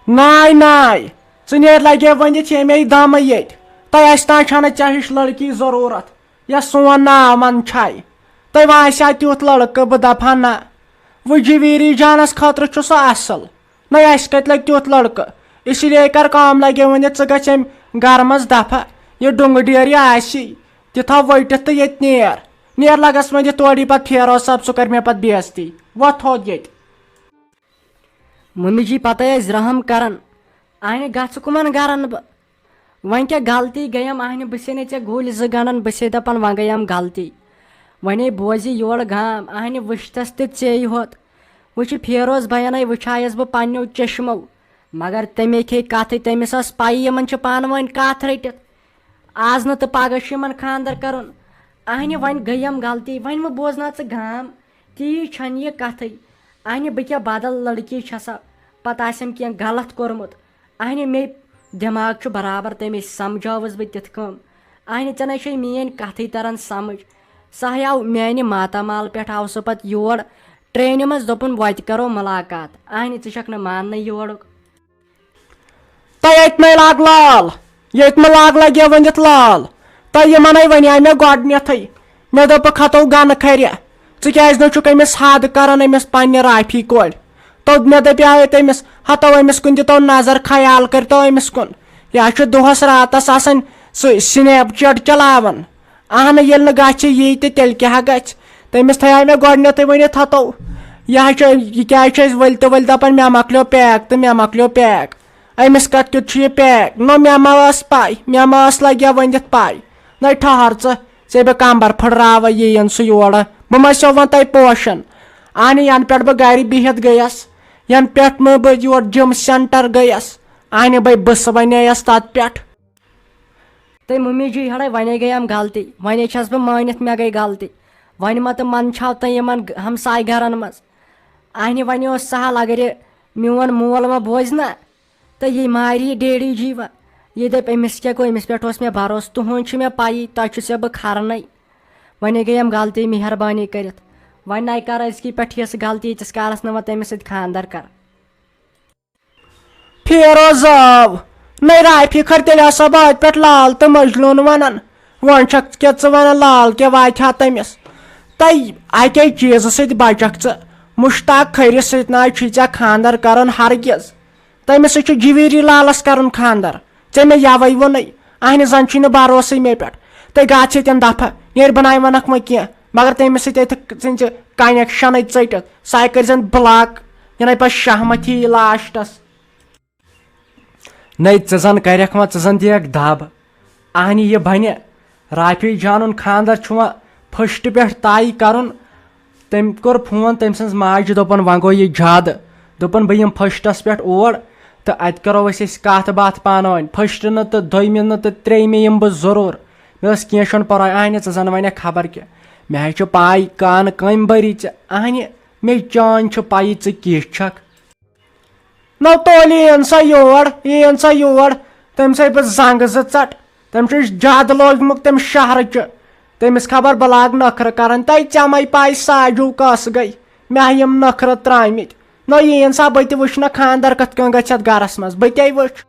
ناے ناے ژٕ نیرِ لگے ؤنِتھ ییٚمے دمہٕ ییٚتہِ تۄہہِ اَسہِ تانۍ چھَنہٕ ژےٚ ہِش لڑکی ضروٗرت یۄس سون ناو منٛدچھایہِ تۄہہِ باسیٛا تیُتھ لڑکہٕ بہٕ دپہا نہ وۄنۍ جویٖری جانس خٲطرٕ چھُ سُہ اصل نہ اَسہِ کتہِ لگہِ تیُتھ لڑکہٕ اسی لیے کر کٲم لگے ؤنِتھ ژٕ گژھِ أمۍ گرٕ منٛز دفا یہِ ڈُنٛگہٕ ڈیرِ آسی تہِ تھاو ؤٹِتھ تہٕ ییٚتہِ نیر لگس ؤنِتھ تورٕ پتہٕ فیروز صٲب سُہ کر مےٚ پتہٕ بے عزتی وۄتھ تھوٚد ییٚتہِ ممی جی پتہ ٲسۍ رحم کران اہنہِ گژھٕ کُمن گرن بہٕ وۄنۍ کیٛاہ غلطی گٔیم اہنہِ بہٕ سے ژےٚ گُلۍ زٕ گنڈان بہٕ سے دپان وۄنۍ گٔیم غلطی وۄنۍ بوزِ یورٕ گام اہنہِ وٕچھتس تہِ ژیٚیہِ ہوت وۄنۍ چھُ فیروز بھیَنٕے وٕچھایس بہٕ پننیو چشمو مگر تمے کھے کتھٕے تٔمِس ٲس پایی یِمن چھِ پانہٕ ؤنۍ کتھ رٔٹِتھ آز نہٕ تہٕ پگہہ چھُ یِمن خانٛدر کرُن اہنہِ وۄنۍ گٔیم غلطی وۄنۍ مہ بوزنا ژٕ گام تی چھنہٕ یہِ کتھٕے اہنہِ بہٕ کیٛاہ بدل لڑکی چھسا پتہٕ آسیم کینٛہہ غلط کوٚرمُت اہنہِ مے دٮ۪ماغ چھُ برابر تمے سمجھٲوٕس بہٕ تِتھ کٲم اہنہِ ژےٚ نَے چھے میٲنۍ کتھٕے تران سمجھ سُہ آو میانہِ ماتامال پٮ۪ٹھ آو سُہ پتہٕ یور ٹرینہِ منٛز دوٚپُن وتہِ کرو مُلاقات اہنہِ ژٕ چھکھ نہٕ ماننٕے یورُک تۄہہِ ییٚتہِ مے لاگ لال ییٚتہِ مہ لاگ لگے ؤنِتھ لال تۄہہِ یِمنٕے وَنیٛاے مےٚ گۄڈنیٚتھٕے مےٚ دوٚپُکھ ہتو گنہٕ کھرِ ژٕ کیٛازِ نہٕ چھُکھ أمِس حد کران أمِس پننہِ رافی کورِ توٚد مےٚ دپیٛاے تٔمِس ہتو أمِس کُن دِتو نظر خیال کٔرتو أمِس کُن یہِ حظ چھُ دۄہس راتس آسان سُہ سنیپ چیٹ چلاوان اہنہٕ ییٚلہِ نہٕ گژھِ یی تہٕ تیٚلہِ کیٛاہ گژھِ تٔمِس تھایے مےٚ گۄڈنیٚتھٕے ؤنِتھ ہتو یہِ حظ چھُ یہِ کیٛازِ چھُ أسۍ ؤلۍ تہٕ ؤلۍ دپان مےٚ مۄکلیو پیک تہٕ مےٚ مۄکلیو پیک أمِس کتھ کیُتھ چھُ یہِ پیک نہ مےٚ ما ٲس پاے مےٚ ما ٲس لگیا ؤنِتھ پاے نہ ٹھہر ژٕ بہٕ کمبر پھٕٹراوے یِیِن سُہ یورٕ بہٕ ما سیوون تۄہہِ پوشن اہنہِ ینہٕ پٮ۪ٹھ بہٕ گرِ بِہِتھ گٔیس ینہٕ پٮ۪ٹھ نہٕ بہٕ یور جِم سینٹر گٔیس اہنہِ بہٕ وَنییس تتھ پٮ۪ٹھ تہٕ ممی جی ہڑے ونے گٔیم غلطی ونے چھس بہٕ مٲنِتھ مےٚ گٔے غلطی وۄنۍ مہ تہٕ منٛدچھاو تہٕ یِمن ہمساے گرن منٛز اہنہِ وۄنۍ اوس سہل اگر یہِ میون مول ما بوزِ نا تہٕ یہِ مارِ یہِ ڈیڈی جی وۄنۍ یہِ دپہِ أمِس کیٛاہ گوٚو أمِس پٮ۪ٹھ اوس مےٚ بروسہٕ تُہُنٛد چھُ مےٚ پایی تۄہہِ چھُ سا بہٕ کھرنٕے ونے گٔیم غلطی مہربٲنی کٔرِتھ وۄنۍ نَے کر أزکی پٮ۪ٹھ یِژھ غلطی ییٖتِس کالس نہٕ وۄنۍ تٔمِس سۭتۍ خانٛدر کر فیروز آو نَے رافی کھر تیٚلہِ ہسا بہٕ اتہِ پٮ۪ٹھ لال تہٕ مجنوٗن ونان وۄنۍ چھکھ کیٛاہ ژٕ ونان لال کیٛاہ واتہِ ہا تٔمِس تۄہہِ اَکے چیٖزٕ سۭتۍ بچکھ ژٕ مُشتاق کھٔرِس سۭتۍ نہ چھُے ژےٚ خانٛدر کرُن ہرگز تٔمِس سۭتۍ چھُ جویٖری لالس کرُن خانٛدر ژےٚ مےٚ یوے ووٚنُے اہنہِ زن چھُے نہٕ بروسٕے مےٚ پٮ۪ٹھ تہٕ گژھ ییٚتٮ۪ن دفا نیرِ بناے ونکھ وۄنۍ کینٛہہ مگر تٔمِس سۭتۍ ییٚتہِ ژھٕنۍ ژٕ کنیکشنٕے ژٔٹِتھ سۄے کٔرزٮ۪ن بلاک یِنَے پتہٕ شہمتھی یی لاسٹس نَے ژٕ زن کرکھ وۄنۍ ژٕ زن دِیکھ دب اہنہِ یہِ بنہِ رافی جانُن خانٛدر چھُ وۄنۍ فٔسٹ پٮ۪ٹھ طے کرُن تٔمۍ کوٚر فون تٔمۍ سٕنٛز ماجہِ دوٚپُن وۄنۍ گوٚو یہِ زیادٕ دوٚپُن بہٕ یِمہٕ فٔسٹس پٮ۪ٹھ اور تہٕ اتہِ کرو أسۍ کتھ باتھ پانہٕ ؤنۍ فٔسٹ نہٕ تہٕ دوٚیمہِ نہٕ تہٕ ترٛیٚیمہِ یِمہٕ بہٕ ضروٗر مےٚ ٲس کینٛہہ چھُنہٕ پرواے اہنہِ ژٕ زن ونکھ خبر کینٛہہ مےٚ حظ چھُ پاے کانہٕ کٔمۍ بٔری ژےٚ اہنہِ مےٚ چٲنۍ چھُ پایی ژٕ کِژھ چھکھ نو تولی یِن سا یور تٔمِسے بہٕ زنٛگہٕ زٕ ژٹ تٔمۍ چھُ زیادٕ لوگمُت تٔمۍ شہرٕچہِ تٔمِس خبر بہٕ لاگہٕ نخرٕ کران تۄہہِ ژےٚ پاے ساجوٗ کۄس گٔے مےٚ یِم نخرٕ ترٛٲمٕتۍ نہ یِیِن سا بہٕ تہِ وٕچھنہٕ خانٛدر کِتھ کٔنۍ گژھِ اتھ گرس منٛز بہٕ تے وٕچھ